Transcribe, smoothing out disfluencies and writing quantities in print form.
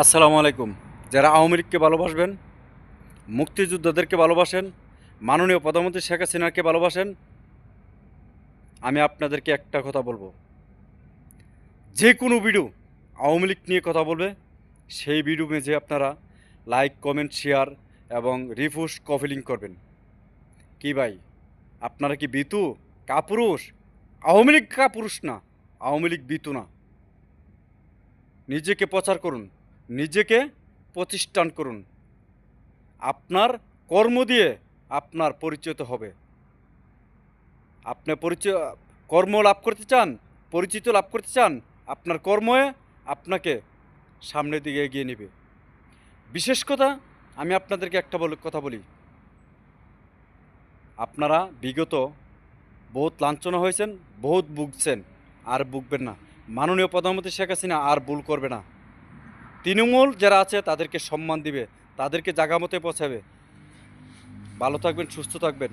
আসসালামু আলাইকুম। যারা আওয়ামী লীগকে ভালোবাসবেন, মুক্তিযোদ্ধাদেরকে ভালোবাসেন, মাননীয় প্রধানমন্ত্রী শেখ হাসিনাকে ভালোবাসেন, আমি আপনাদেরকে একটা কথা বলবো। যে কোনো ভিডিও আওয়ামী লীগ নিয়ে কথা বলবে, সেই ভিডিও মেঝে আপনারা লাইক, কমেন্ট, শেয়ার এবং রিপোস্ট, কপিলিং করবেন। কি ভাই, আপনারা কি বিতু? কাপুরুষ? আওয়ামী লীগ কাপুরুষ না, আওয়ামী লীগ বিতু না। নিজেকে প্রচার করুন, নিজেকে প্রতিষ্ঠান করুন। আপনার কর্ম দিয়ে আপনার পরিচিত হবে। আপনি পরিচয় কর্ম লাভ করতে চান, পরিচিত লাভ করতে চান, আপনার কর্মে আপনাকে সামনের দিকে এগিয়ে নেবে। বিশেষ কথা, আমি আপনাদেরকে একটা কথা বলি। আপনারা বিগত বহুত লাঞ্ছনা হয়েছেন, বহুত ভুগছেন, আর ভুগবেন না। মাননীয় প্রধানমন্ত্রী শেখ হাসিনা আর ভুল করবে না। তৃণমূল যারা আছে তাদেরকে সম্মান দিবে, তাদেরকে জায়গা মতো পৌঁছাবে। ভালো থাকবেন, সুস্থ থাকবেন।